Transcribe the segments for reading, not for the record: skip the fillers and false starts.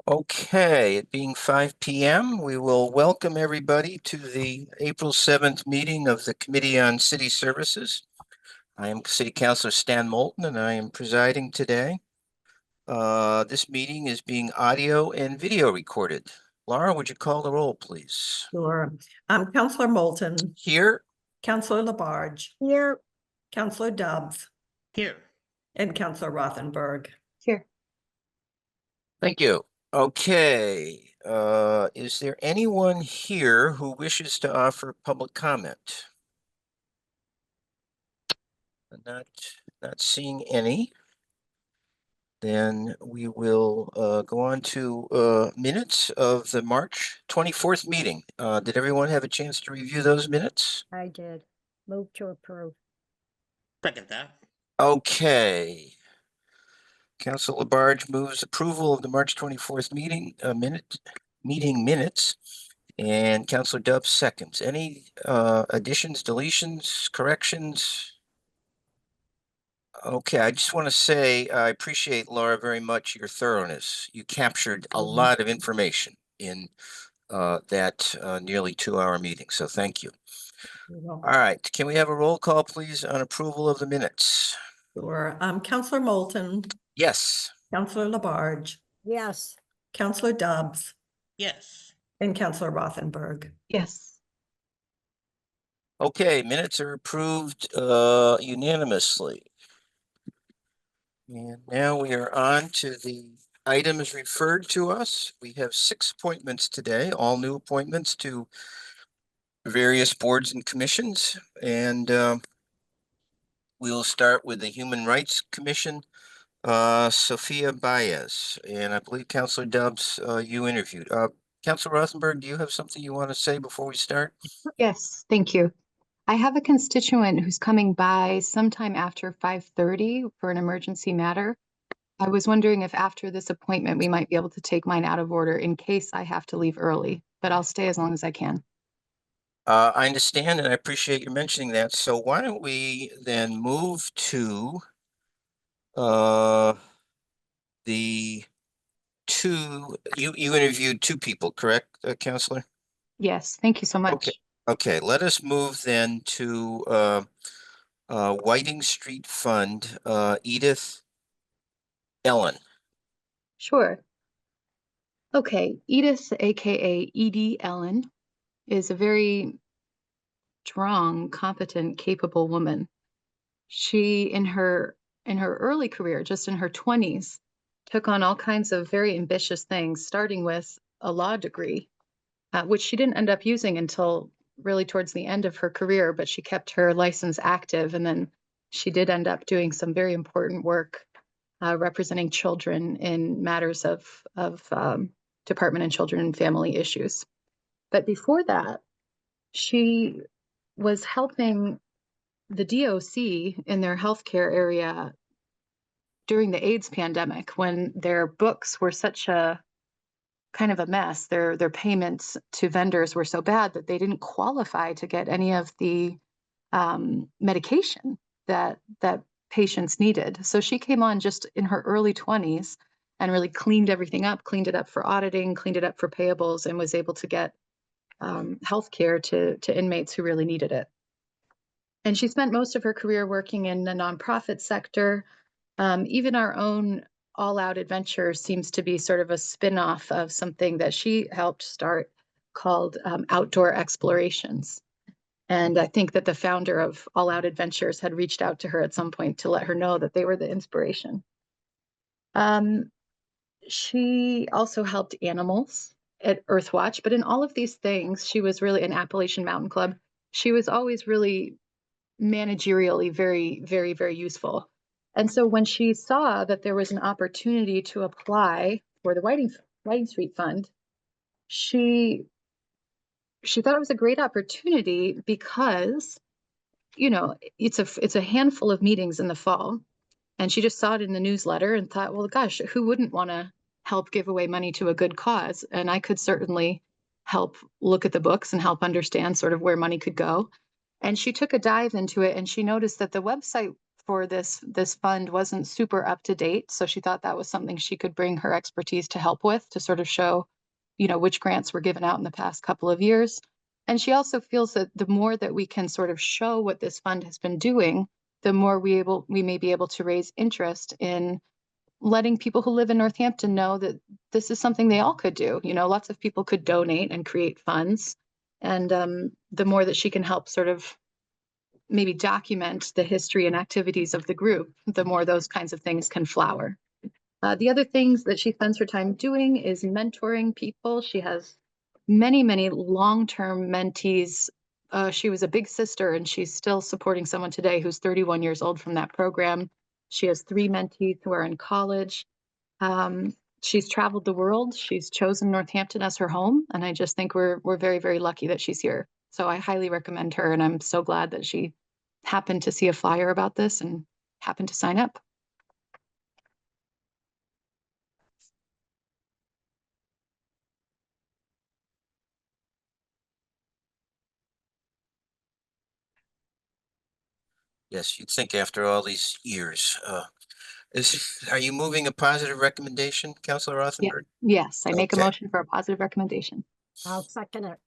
Okay, it being 5 p.m., we will welcome everybody to the April 7th meeting of the Committee on City Services. I am City Councilor Stan Moulton, and I am presiding today. This meeting is being audio and video recorded. Laura, would you call the roll, please? Sure. Councillor Moulton, Here. Councillor Labarge, Here. Councillor Dobbs, Here. and Councillor Rothenberg. Here. Thank you. Okay, is there anyone here who wishes to offer public comment? Not seeing any. Then we will go on to minutes of the March 24th meeting. Did everyone have a chance to review those minutes? I did. Move to approve. Second that. Okay. Council Labarge moves approval of the March 24th meeting minutes, and Councilor Dubs seconds. Any additions, deletions, corrections? Okay, I just want to say I appreciate, Laura, very much your thoroughness. You captured a lot of information in that nearly 2-hour meeting, so thank you. All right, can we have a roll call, please, on approval of the minutes? Sure. Councillor Moulton, Yes. Councillor Labarge, Yes. Councillor Dobbs, Yes. and Councillor Rothenberg. Yes. Okay, minutes are approved unanimously. And now we are on to the items referred to us. We have 6 appointments today, all new appointments to various boards and commissions. And we'll start with the Human Rights Commission, Sophia Baez. And I believe Councilor Dubs, you interviewed. Councilor Rothenberg, do you have something you want to say before we start? Yes, thank you. I have a constituent who's coming by sometime after 5:30 for an emergency matter. I was wondering if after this appointment, we might be able to take mine out of order in case I have to leave early, but I'll stay as long as I can. I understand, and I appreciate you mentioning that. So why don't we then move to the you interviewed 2 people, correct, Counselor? Yes, thank you so much. Okay, let us move then to Whiting Street Fund, Edith Ellen. Sure. Okay, Edith, aka Edie Ellen, is a very strong, competent, capable woman. She, in her early career, just in her 20s, took on all kinds of very ambitious things, starting with a law degree, which she didn't end up using until really towards the end of her career, but she kept her license active. And then she did end up doing some very important work representing children in matters of Department of Children and Family issues. But before that, she was helping the DOC in their healthcare area during the AIDS pandemic, when their books were such a kind of a mess. Their payments to vendors were so bad that they didn't qualify to get any of the medication that patients needed. So she came on just in her early 20s and really cleaned everything up, cleaned it up for auditing, cleaned it up for payables, and was able to get healthcare to inmates who really needed it. And she spent most of her career working in the nonprofit sector. Even our own All Out Adventure seems to be sort of a spin-off of something that she helped start called Outdoor Explorations. And I think that the founder of All Out Adventures had reached out to her at some point to let her know that they were the inspiration. She also helped animals at Earthwatch, but in all of these things, she was really an Appalachian Mountain Club. She was always really managerially very, very, very useful. And so when she saw that there was an opportunity to apply for the Whiting Street Fund, she thought it was a great opportunity because, you know, it's a handful of meetings in the fall. And she just saw it in the newsletter and thought, well, gosh, who wouldn't want to help give away money to a good cause? And I could certainly help look at the books and help understand sort of where money could go. And she took a dive into it, and she noticed that the website for this fund wasn't super up to date. So she thought that was something she could bring her expertise to help with, to sort of show, which grants were given out in the past couple of years. And she also feels that the more that we can sort of show what this fund has been doing, the more we may be able to raise interest in letting people who live in Northampton know that this is something they all could do. Lots of people could donate and create funds. And the more that she can help sort of maybe document the history and activities of the group, the more those kinds of things can flower. The other things that she spends her time doing is mentoring people. She has many, many long-term mentees. She was a big sister, and she's still supporting someone today who's 31 years old from that program. She has 3 mentees who are in college. She's traveled the world. She's chosen Northampton as her home, and I just think we're very, very lucky that she's here. So I highly recommend her, and I'm so glad that she happened to see a flyer about this and happened to sign up. Yes, you'd think after all these years, are you moving a positive recommendation, Counselor Rothenberg? Yes, I make a Okay. motion for a positive recommendation. I'll second it.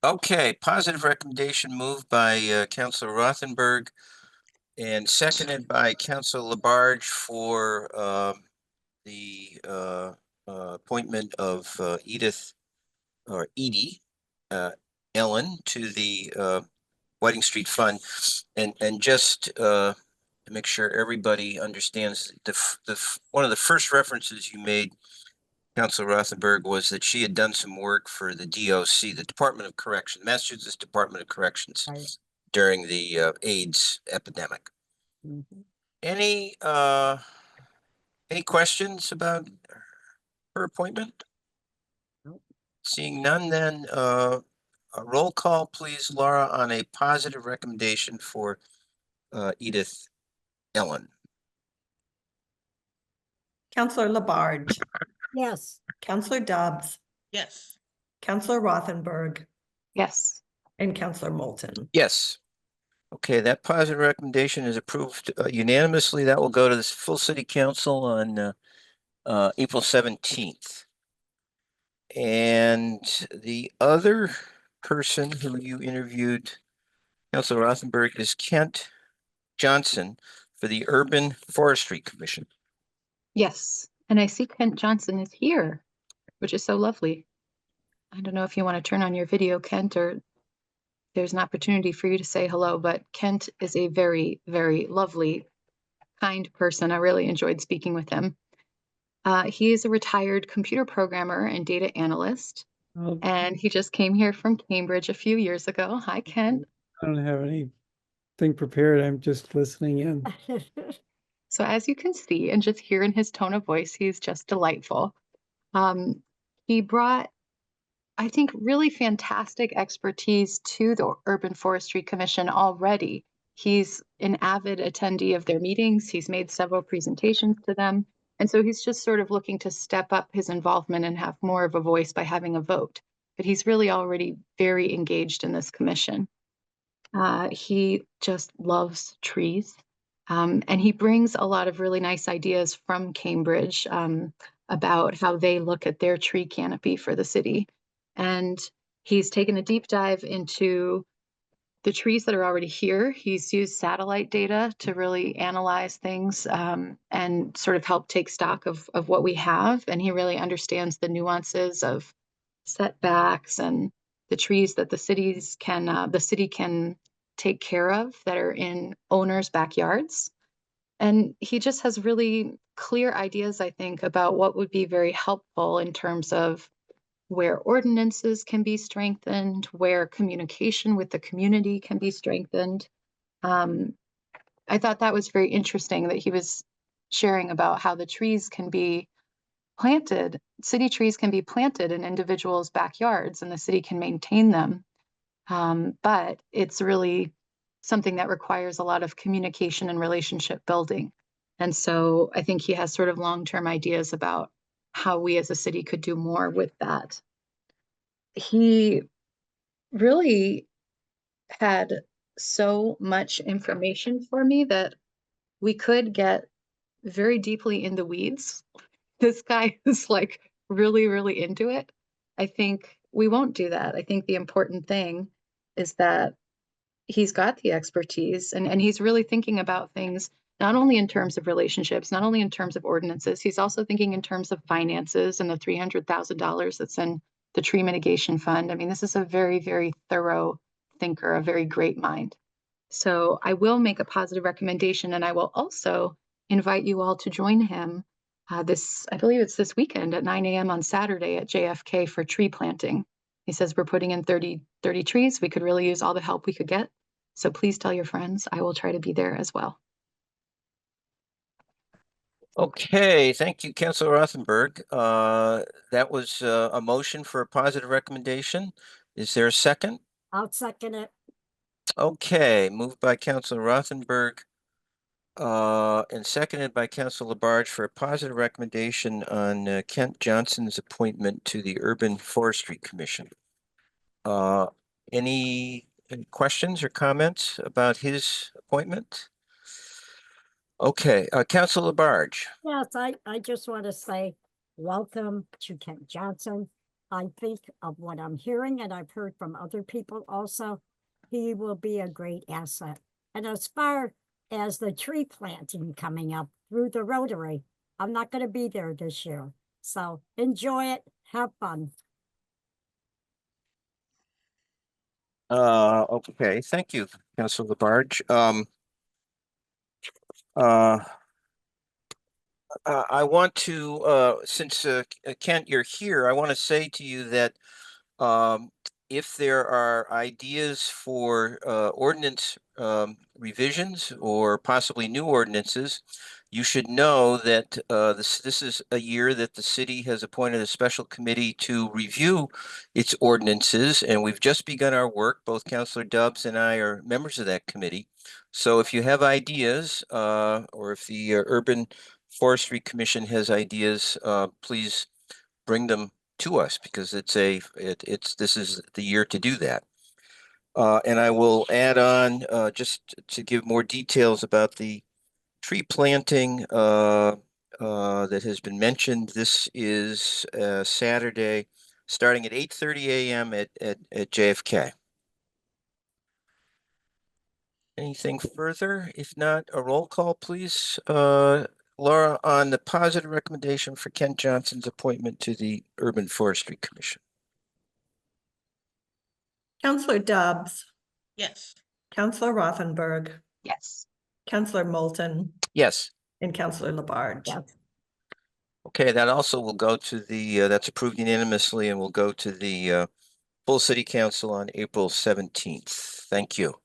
Okay, positive recommendation moved by Counselor Rothenberg and seconded by Counselor Labarge for the appointment of Edith or Edie Ellen to the Whiting Street Fund. And just to make sure everybody understands, one of the first references you made, Councilor Rothenberg, was that she had done some work for the DOC, the Department of Correction, Massachusetts Department of Corrections, Right. during the AIDS epidemic. Mhm. Any questions about her appointment? Nope. Seeing none, then a roll call, please, Laura, on a positive recommendation for Edith Ellen. Counselor Labarge, Yes. Counselor Dobbs, Yes. Counselor Rothenberg, Yes. and Counselor Moulton. Yes. Okay, that positive recommendation is approved unanimously. That will go to the full city council on April 17th. And the other person who you interviewed, Councilor Rothenberg, is Kent Johnson for the Urban Forestry Commission. Yes. And I see Kent Johnson is here, which is so lovely. I don't know if you want to turn on your video, Kent, or there's an opportunity for you to say hello, but Kent is a very, very lovely, kind person. I really enjoyed speaking with him. He is a retired computer programmer and data analyst, Well, and he just came here from Cambridge a few years ago. Hi, Kent. I don't have anything prepared. I'm just listening in. So as you can see, and just hear in his tone of voice, he's just delightful. He brought, I think, really fantastic expertise to the Urban Forestry Commission already. He's an avid attendee of their meetings. He's made several presentations to them. And so he's just sort of looking to step up his involvement and have more of a voice by having a vote. But he's really already very engaged in this commission. He just loves trees. And he brings a lot of really nice ideas from Cambridge about how they look at their tree canopy for the city. And he's taken a deep dive into the trees that are already here. He's used satellite data to really analyze things and sort of help take stock of what we have. And he really understands the nuances of setbacks and the trees that the city can take care of that are in owners' backyards. And he just has really clear ideas, I think, about what would be very helpful in terms of where ordinances can be strengthened, where communication with the community can be strengthened. I thought that was very interesting that he was sharing about how the trees can be planted, city trees can be planted in individuals' backyards and the city can maintain them. But it's really something that requires a lot of communication and relationship building. And so I think he has sort of long-term ideas about how we as a city could do more with that. He really had so much information for me that we could get very deeply in the weeds. This guy is like really, really into it. I think we won't do that. I think the important thing is that he's got the expertise and he's really thinking about things not only in terms of relationships, not only in terms of ordinances, he's also thinking in terms of finances and the $300,000 that's in the tree mitigation fund. I mean, this is a very, very thorough thinker, a very great mind. So I will make a positive recommendation, and I will also invite you all to join him I believe it's this weekend at 9 a.m. on Saturday at JFK for tree planting. He says we're putting in 30 trees. We could really use all the help we could get. So please tell your friends. I will try to be there as well. Okay, thank you, Councilor Rothenberg. That was a motion for a positive recommendation. Is there a second? I'll second it. Okay, moved by Councilor Rothenberg and seconded by Councilor Labarge for a positive recommendation on Kent Johnson's appointment to the Urban Forestry Commission. Any questions or comments about his appointment? Okay, Councilor Labarge. Yes, I just want to say, welcome to Kent Johnson. I think of what I'm hearing, and I've heard from other people also, he will be a great asset. And as far as the tree planting coming up through the Rotary, I'm not going to be there this year. So enjoy it, have fun. Okay, thank you, Councilor Labarge. Uh, I want to, since Kent, you're here, I want to say to you that if there are ideas for ordinance revisions or possibly new ordinances, you should know that this is a year that the city has appointed a special committee to review its ordinances, and we've just begun our work. Both Councilor Dubs and I are members of that committee. So if you have ideas, or if the Urban Forestry Commission has ideas, please bring them to us because this is the year to do that. And I will add on just to give more details about the tree planting that has been mentioned. This is Saturday, starting at 8:30 a.m. at JFK. Anything further? If not, a roll call, please. Laura, on the positive recommendation for Kent Johnson's appointment to the Urban Forestry Commission. Counselor Dobbs, Yes. Counselor Rothenberg, Yes. Counselor Moulton, Yes. and Counselor Labarge. Yes. Okay, that also will go to the, that's approved unanimously and will go to the full city council on April 17th. Thank you.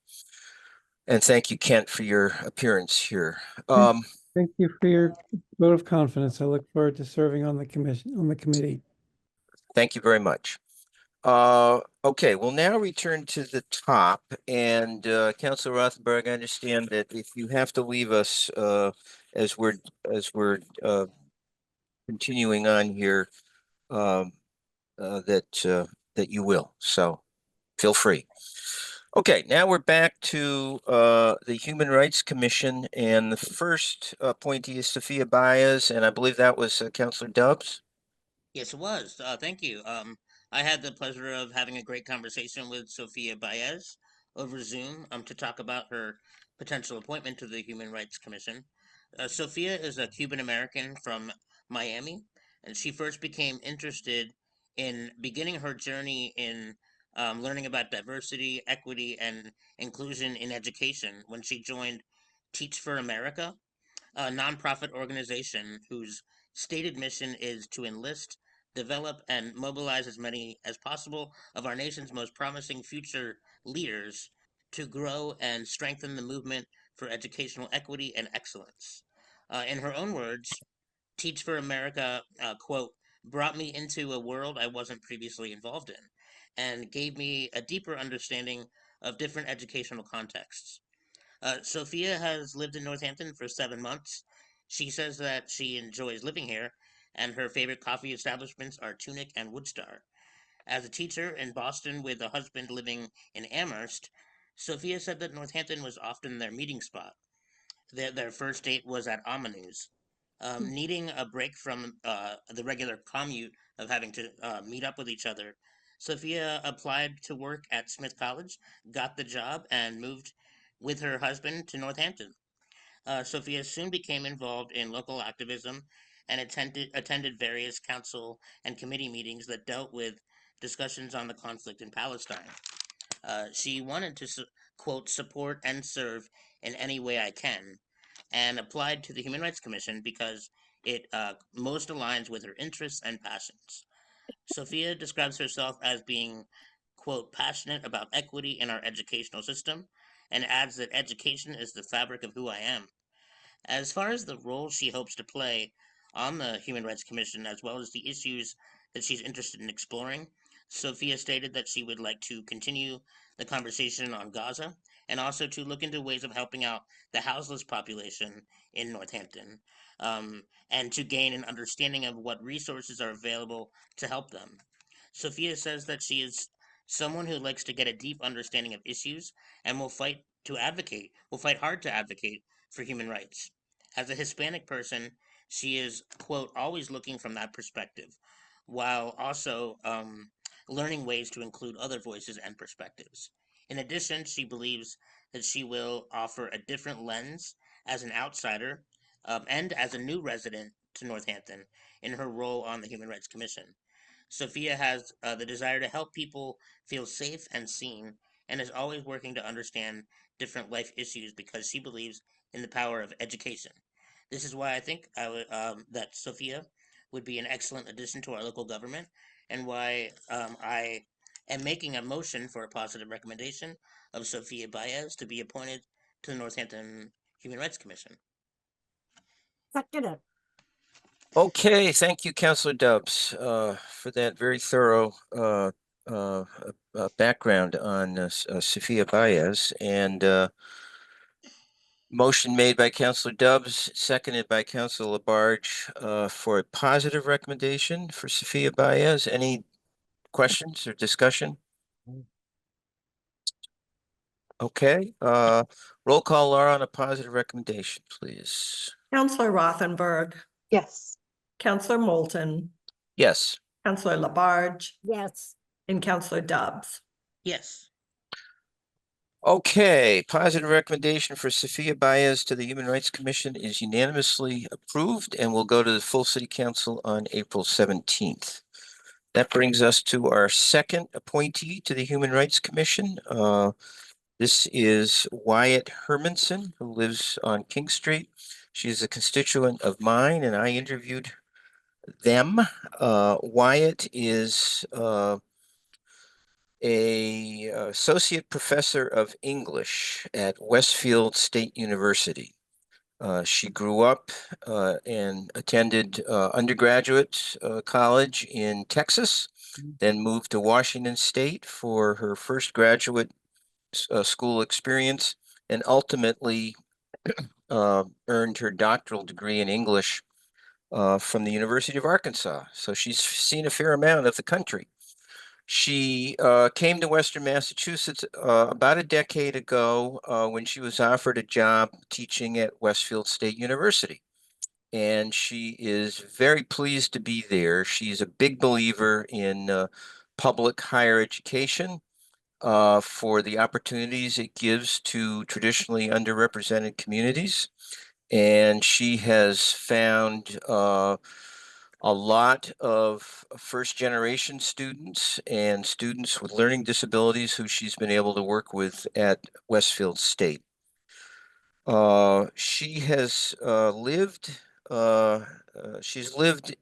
And thank you, Kent, for your appearance here. Thank you for your vote of confidence. I look forward to serving on the committee. Thank you very much. Okay, we'll now return to the top, and Councilor Rothenberg, I understand that if you have to leave us as we're continuing on here, that you will. So feel free. Okay, now we're back to the Human Rights Commission, and the first appointee is Sophia Baez, and I believe that was Councilor Dubs. Yes, it was. Thank you. I had the pleasure of having a great conversation with Sophia Baez over Zoom to talk about her potential appointment to the Human Rights Commission. Sophia is a Cuban American from Miami, and she first became interested in beginning her journey in learning about diversity, equity, and inclusion in education when she joined Teach for America, a nonprofit organization whose stated mission is to enlist, develop, and mobilize as many as possible of our nation's most promising future leaders to grow and strengthen the movement for educational equity and excellence. In her own words, Teach for America, quote, brought me into a world I wasn't previously involved in and gave me a deeper understanding of different educational contexts. Sophia has lived in Northampton for 7 months. She says that she enjoys living here, and her favorite coffee establishments are Tunic and Woodstar. As a teacher in Boston with a husband living in Amherst, Sophia said that Northampton was often their meeting spot. Their first date was at Amanews. Needing a break from the regular commute of having to meet up with each other, Sophia applied to work at Smith College, got the job, and moved with her husband to Northampton. Sophia soon became involved in local activism and attended various council and committee meetings that dealt with discussions on the conflict in Palestine. She wanted to, quote, support and serve in any way I can, and applied to the Human Rights Commission because it most aligns with her interests and passions. Sophia describes herself as being, quote, passionate about equity in our educational system, and adds that education is the fabric of who I am. As far as the role she hopes to play on the Human Rights Commission, as well as the issues that she's interested in exploring, Sophia stated that she would like to continue the conversation on Gaza and also to look into ways of helping out the houseless population in Northampton, and to gain an understanding of what resources are available to help them. Sophia says that she is someone who likes to get a deep understanding of issues and will fight hard to advocate for human rights. As a Hispanic person, she is, quote, always looking from that perspective, while also learning ways to include other voices and perspectives. In addition, she believes that she will offer a different lens as an outsider, and as a new resident to Northampton in her role on the Human Rights Commission. Sophia has the desire to help people feel safe and seen, and is always working to understand different life issues because she believes in the power of education. This is why I think that Sophia would be an excellent addition to our local government, and why I am making a motion for a positive recommendation of Sophia Baez to be appointed to the Northampton Human Rights Commission. Second it. Okay, thank you, Councilor Dubs, for that very thorough background on Sophia Baez. And motion made by Councilor Dubs, seconded by Councilor Labarge, for a positive recommendation for Sophia Baez. Any questions or discussion? Okay, roll call, Laura, on a positive recommendation, please. Counselor Rothenberg, Yes. Counselor Moulton, Yes. Counselor Labarge, Yes. and Counselor Dubs. Yes. Okay, positive recommendation for Sophia Baez to the Human Rights Commission is unanimously approved and will go to the full city council on April 17th. That brings us to our second appointee to the Human Rights Commission. This is Wyatt Hermanson, who lives on King Street. She's a constituent of mine, and I interviewed them. Wyatt is a associate professor of English at Westfield State University. She grew up and attended undergraduate college in Texas, then moved to Washington State for her first graduate school experience, and ultimately earned her doctoral degree in English from the University of Arkansas. So she's seen a fair amount of the country. She came to Western Massachusetts about a decade ago when she was offered a job teaching at Westfield State University. And she is very pleased to be there. She's a big believer in public higher education for the opportunities it gives to traditionally underrepresented communities. And she has found a lot of first generation students and students with learning disabilities who she's been able to work with at Westfield State. She has she's lived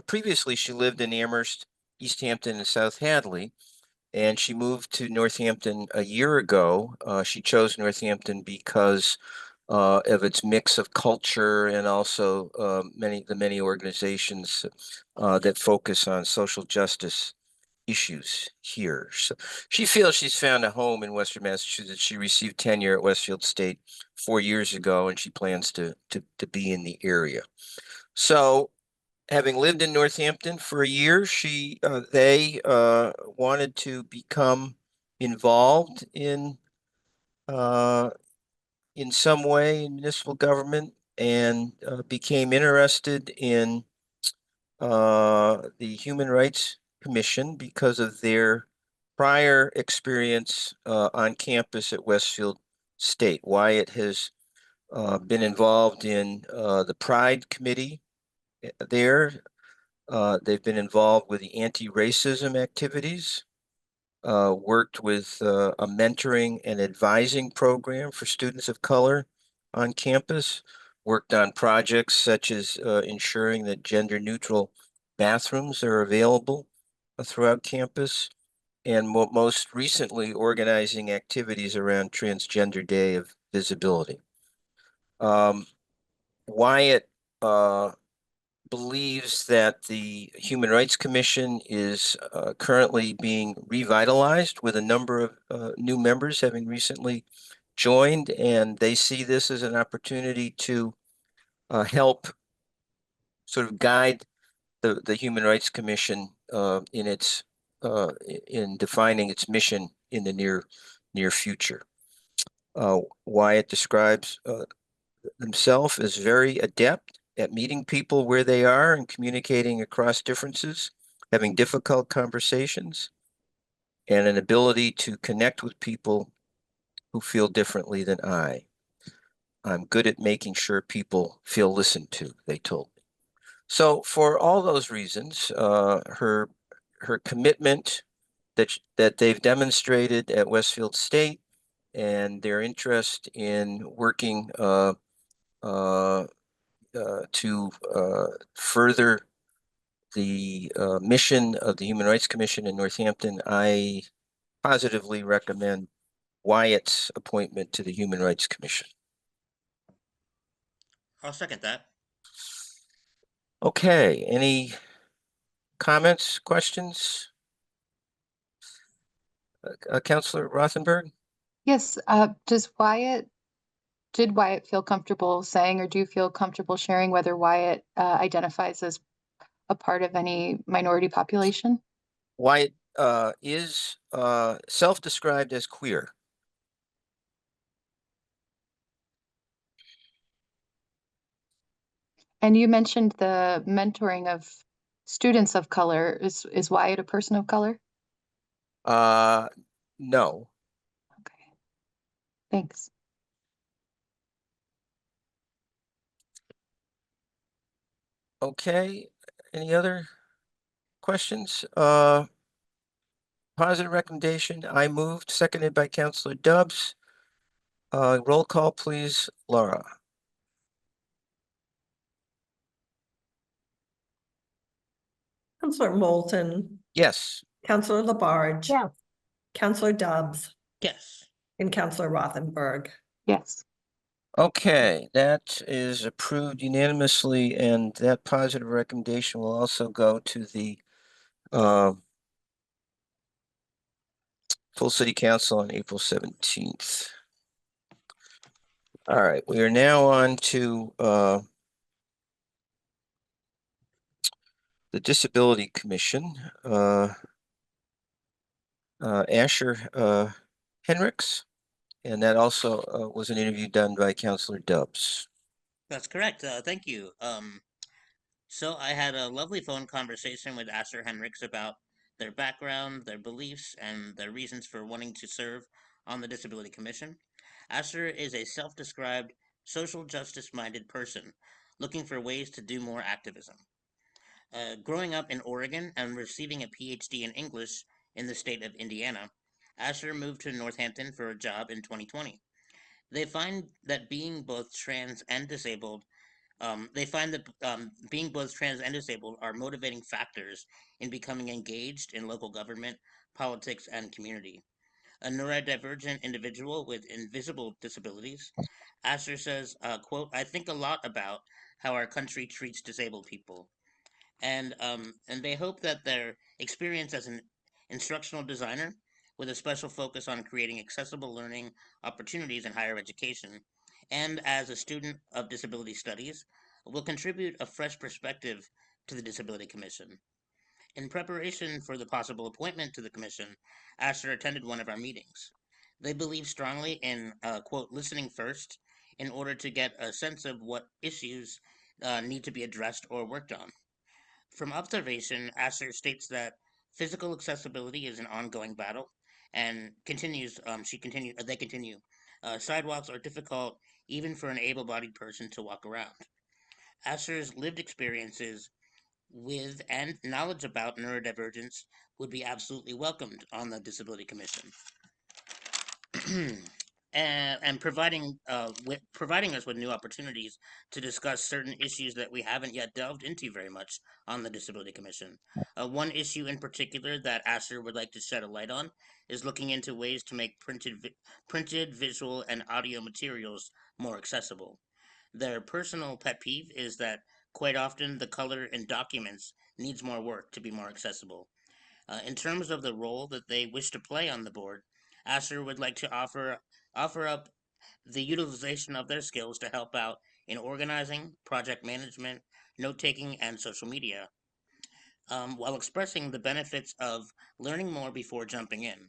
previously she lived in Amherst, East Hampton, and South Hadley, and she moved to Northampton a year ago. She chose Northampton because of its mix of culture and also many organizations that focus on social justice issues here. So she feels she's found a home in Western Massachusetts. She received tenure at Westfield State 4 years ago, and she plans to be in the area. So, having lived in Northampton for a year, they wanted to become involved in in some way in municipal government and became interested in the Human Rights Commission because of their prior experience on campus at Westfield State. Wyatt has been involved in the Pride Committee there. They've been involved with the anti-racism activities, worked with a mentoring and advising program for students of color on campus, worked on projects such as ensuring that gender-neutral bathrooms are available throughout campus, and most recently organizing activities around Transgender Day of Visibility. Wyatt believes that the Human Rights Commission is currently being revitalized with a number of new members having recently joined, and they see this as an opportunity to help sort of guide the Human Rights Commission in its in defining its mission in the near future. Wyatt describes himself as very adept at meeting people where they are and communicating across differences, having difficult conversations, and an ability to connect with people who feel differently than I. I'm good at making sure people feel listened to, they told me. So for all those reasons, her commitment that they've demonstrated at Westfield State and their interest in working to further the mission of the Human Rights Commission in Northampton, I positively recommend Wyatt's appointment to the Human Rights Commission. I'll second that. Okay, any comments, questions? Councilor Rothenberg? Yes, did Wyatt feel comfortable saying, or do you feel comfortable sharing whether Wyatt identifies as a part of any minority population? Wyatt is self-described as queer. And you mentioned the mentoring of students of color. Is Wyatt a person of color? No. Okay. Thanks. Okay, any other questions? Positive recommendation, I moved, seconded by Councilor Dubs. Roll call, please, Laura. Counselor Moulton, Yes. Counselor Labarge, Yeah, Counselor Dobbs, Yes. and Counselor Rothenberg. Yes. Okay, that is approved unanimously, and that positive recommendation will also go to the full city council on April 17th. All right, we are now on to the Disability Commission. Asher Henricks, and that also was an interview done by Councilor Dubs. That's correct. Thank you. So I had a lovely phone conversation with Asher Henricks about their background, their beliefs, and their reasons for wanting to serve on the Disability Commission. Asher is a self-described social justice-minded person looking for ways to do more activism. Growing up in Oregon and receiving a PhD in English in the state of Indiana, Asher moved to Northampton for a job in 2020. They find that being both trans and disabled being both trans and disabled are motivating factors in becoming engaged in local government, politics, and community. A neurodivergent individual with invisible disabilities, Asher says, quote, I think a lot about how our country treats disabled people. And they hope that their experience as an instructional designer with a special focus on creating accessible learning opportunities in higher education and as a student of disability studies will contribute a fresh perspective to the Disability Commission. In preparation for the possible appointment to the commission, Asher attended one of our meetings. They believe strongly in, quote, listening first in order to get a sense of what issues need to be addressed or worked on. From observation, Asher states that physical accessibility is an ongoing battle, and they continue. Sidewalks are difficult even for an able-bodied person to walk around. Asher's lived experiences with and knowledge about neurodivergence would be absolutely welcomed on the Disability Commission. And providing us with new opportunities to discuss certain issues that we haven't yet delved into very much on the Disability Commission. One issue in particular that Asher would like to shed a light on is looking into ways to make printed, visual, and audio materials more accessible. Their personal pet peeve is that quite often the color in documents needs more work to be more accessible. In terms of the role that they wish to play on the board, Asher would like to offer up the utilization of their skills to help out in organizing, project management, note taking, and social media, while expressing the benefits of learning more before jumping in.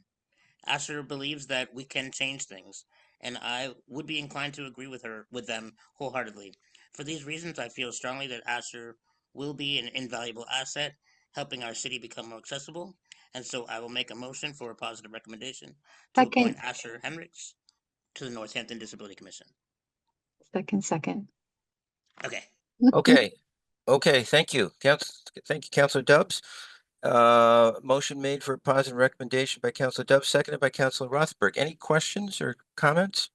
Asher believes that we can change things, and I would be inclined to agree with them wholeheartedly. For these reasons, I feel strongly that Asher will be an invaluable asset, helping our city become more accessible. And so I will make a motion for a positive recommendation to appoint Second, Asher Henricks to the Northampton Disability Commission. second. Okay. Okay, okay, thank you. Thank you, Counselor Dubs. Motion made for a positive recommendation by Counselor Dubs, seconded by Counselor Rothenberg. Any questions or comments?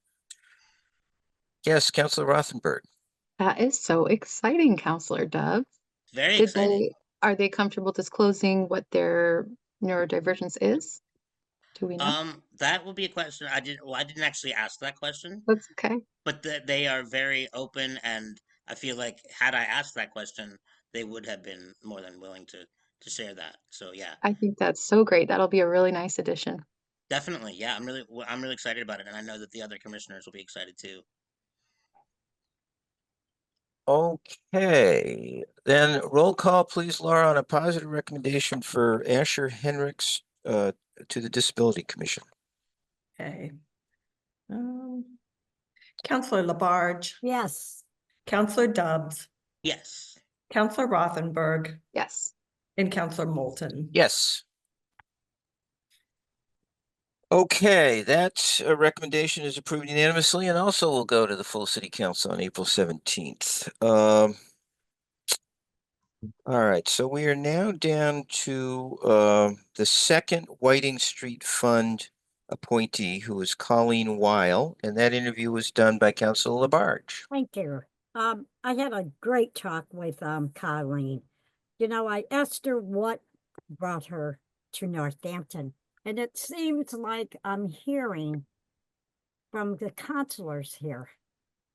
Yes, Counselor Rothenberg. That is so exciting, Counselor Dove. Very exciting. Are they comfortable disclosing what their neurodivergence is? Do we know? That will be a question. I didn't actually ask that question, That's okay. but they are very open, and I feel like had I asked that question, they would have been more than willing to share that. So yeah, I think that's so great. That'll be a really nice addition. definitely. Yeah, I'm really excited about it, and I know that the other commissioners will be excited too. Okay, then roll call, please, Laura, on a positive recommendation for Asher Henricks to the Disability Commission. Okay. Counselor Labarge, Yes, Counselor Dubs, Yes. Counselor Rothenberg, Yes. and Counselor Moulton. Yes. Okay, that recommendation is approved unanimously and also will go to the full city council on April 17th. All right, so we are now down to the second Whiting Street Fund appointee, who is Colleen Weil, and that interview was done by Councilor Labarge. thank you. I had a great talk with Colleen. You know, I asked her what brought her to Northampton, and it seems like I'm hearing from the counselors here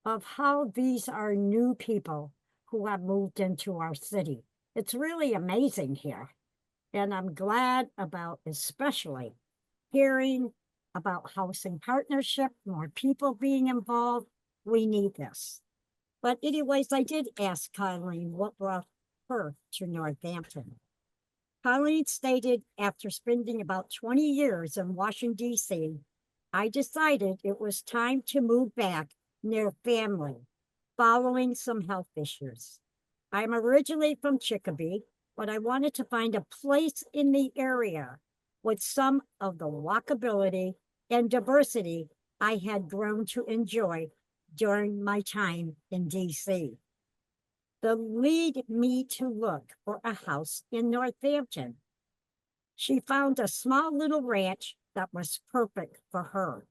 of how these are new people who have moved into our city. It's really amazing here. And I'm glad about especially hearing about housing partnership, more people being involved. We need this. But anyways, I did ask Colleen what brought her to Northampton. Colleen stated after spending about 20 years in Washington, D.C., I decided it was time to move back near family following some health issues. I'm originally from Chicopee, but I wanted to find a place in the area with some of the walkability and diversity I had grown to enjoy during my time in DC. That lead me to look for a house in Northampton. She found a small little ranch that was perfect for her,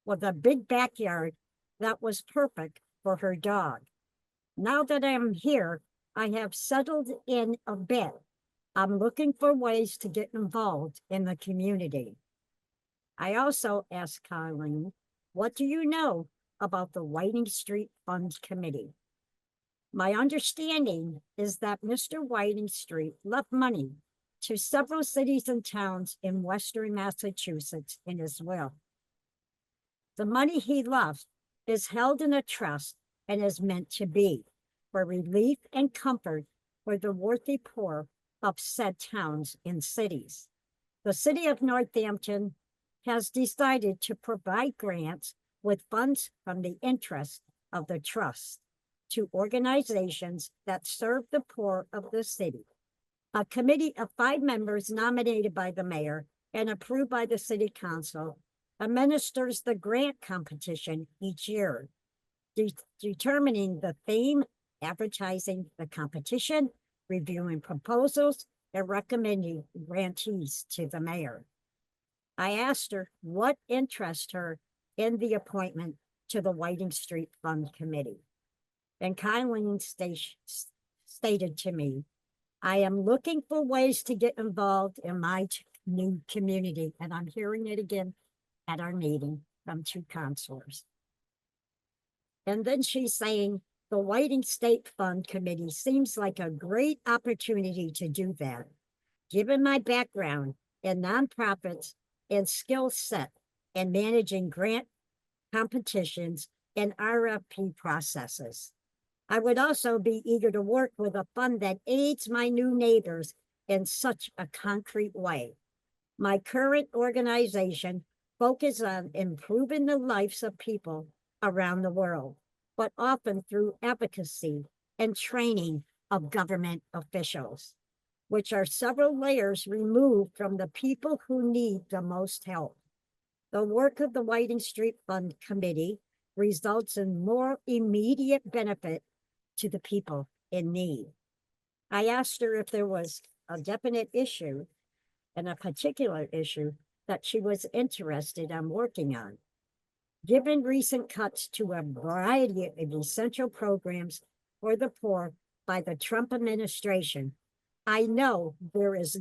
with a big backyard that was perfect for her dog. Now that I'm here, I have settled in a bit. I'm looking for ways to get involved in the community. I also asked Colleen, what do you know about the Whiting Street Funds Committee? My understanding is that Mr. Whiting Street left money to several cities and towns in Western Massachusetts in his will. The money he left is held in a trust and is meant to be for relief and comfort for the worthy poor of said towns and cities. The city of Northampton has decided to provide grants with funds from the interest of the trust to organizations that serve the poor of the city. A committee of 5 members nominated by the mayor and approved by the city council administers the grant competition each year, determining the theme, advertising the competition, reviewing proposals, and recommending grantees to the mayor. I asked her what interests her in the appointment to the Whiting Street Fund Committee. And Colleen stated to me, I am looking for ways to get involved in my new community. And I'm hearing it again at our meeting from 2 counselors. And then she's saying, the Whiting State Fund Committee seems like a great opportunity to do that. Given my background in nonprofits and skill set in managing grant competitions and RFP processes, I would also be eager to work with a fund that aids my new neighbors in such a concrete way. My current organization focuses on improving the lives of people around the world, but often through advocacy and training of government officials, which are several layers removed from the people who need the most help. The work of the Whiting Street Fund Committee results in more immediate benefit to the people in need. I asked her if there was a definite issue and a particular issue that she was interested in working on. Given recent cuts to a variety of essential programs for the poor by the Trump administration, I know there is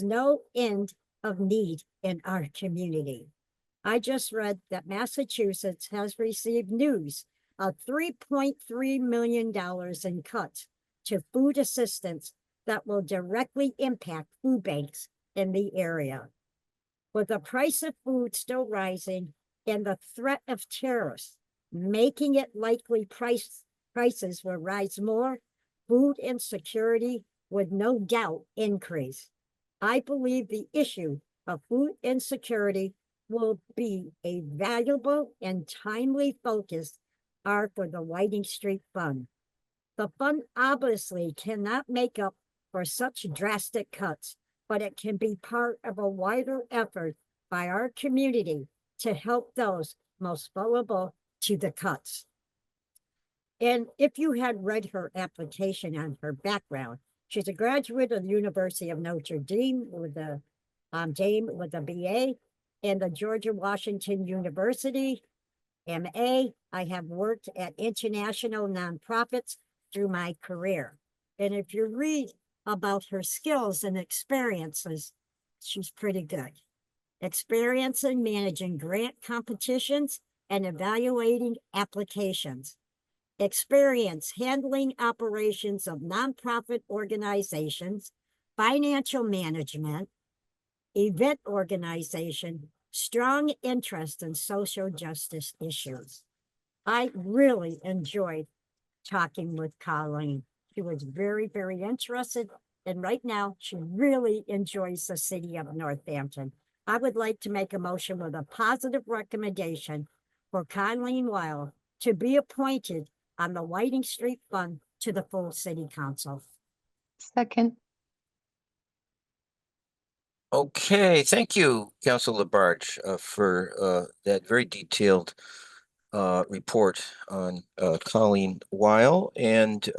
no end of need in our community. I just read that Massachusetts has received news of $3.3 million in cuts to food assistance that will directly impact food banks in the area. With the price of food still rising and the threat of tariffs making it likely prices will rise more, food insecurity would no doubt increase. I believe the issue of food insecurity will be a valuable and timely focus for the Whiting Street Fund. The fund obviously cannot make up for such drastic cuts, but it can be part of a wider effort by our community to help those most vulnerable to the cuts. And if you had read her application on her background, she's a graduate of the University of Notre Dame with a BA, and the George Washington University MA. I have worked at international nonprofits through my career. And if you read about her skills and experiences, she's pretty good. Experience in managing grant competitions and evaluating applications. Experience handling operations of nonprofit organizations, financial management, event organization, strong interest in social justice issues. I really enjoyed talking with Colleen. She was very, very interested. And right now, she really enjoys the city of Northampton. I would like to make a motion with a positive recommendation for Colleen Weil to be appointed on the Whiting Street Fund to the full city council. Second. Okay, thank you, Councilor Labarge, for that very detailed report on Colleen Weil, and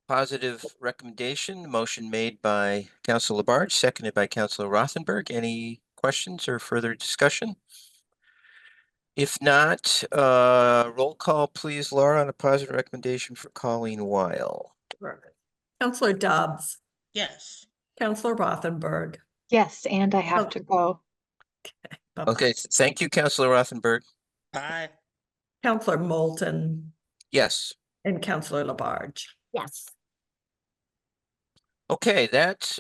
positive recommendation, motion made by Councilor Labarge, seconded by Councilor Rothenberg. Any questions or further discussion? If not, roll call, please, Laura, on a positive recommendation for Colleen Weil. Counselor Dobbs, Yes. Counselor Rothenberg. Yes, and I have to go. Bye-bye. Okay, thank you, Councilor Rothenberg. Bye. Counselor Moulton Yes. and Counselor Labarge. Yes. Okay, that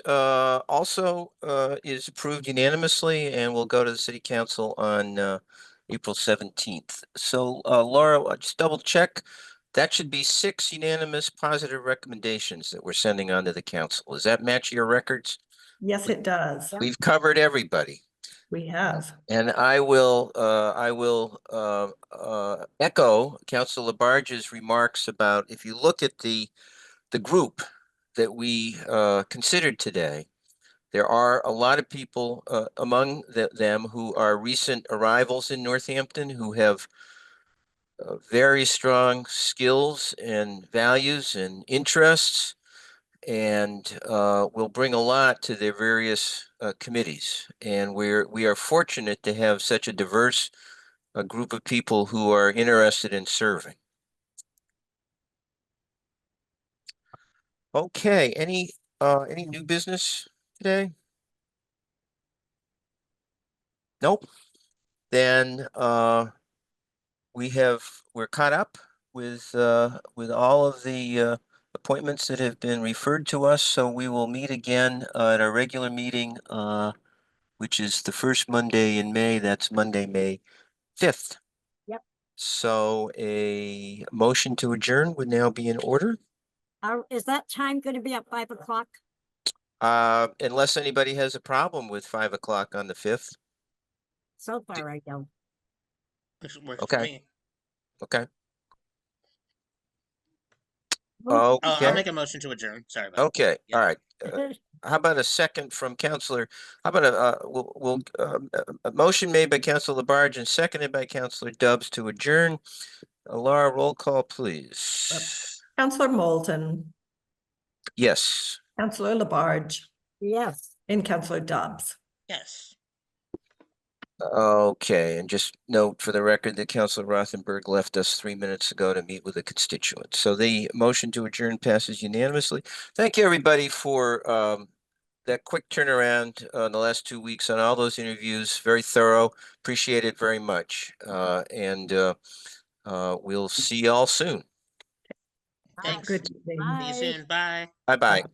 also is approved unanimously and will go to the city council on April 17th. So Laura, just double check. That should be 6 unanimous positive recommendations that we're sending on to the council. Does that match your records? Yes, it does. Yeah. We've covered everybody. we have. And I will echo Council Labarge's remarks about if you look at the group that we considered today, there are a lot of people among them who are recent arrivals in Northampton who have very strong skills and values and interests, and will bring a lot to their various committees. And we are fortunate to have such a diverse group of people who are interested in serving. Okay, any new business today? Nope. Then we're caught up with all of the appointments that have been referred to us. So we will meet again at our regular meeting, which is the first Monday in May. That's Monday, May 5th. Yep. So a motion to adjourn would now be in order. Is that time going to be at 5 o'clock? Unless anybody has a problem with 5 o'clock on the 5th. So far, I don't. Works Okay. for me. Okay. Move- I'll Okay. make a motion to adjourn. Sorry about Okay. Yeah. All right. How about a second from Counselor? How about a motion made by Counselor Labarge and seconded by Counselor Dubs to adjourn? Laura, roll call, please. Counselor Moulton, Yes. Counselor Labarge, Yes. and Counselor Dobbs. Yes. Okay, and just note for the record that Counselor Rothenberg left us 3 minutes ago to meet with a constituent. So the motion to adjourn passes unanimously. Thank you, everybody, for that quick turnaround in the last 2 weeks on all those interviews. Very thorough. Appreciate it very much. And we'll see y'all soon. Thanks. Good evening. See you soon. Bye. Bye-bye.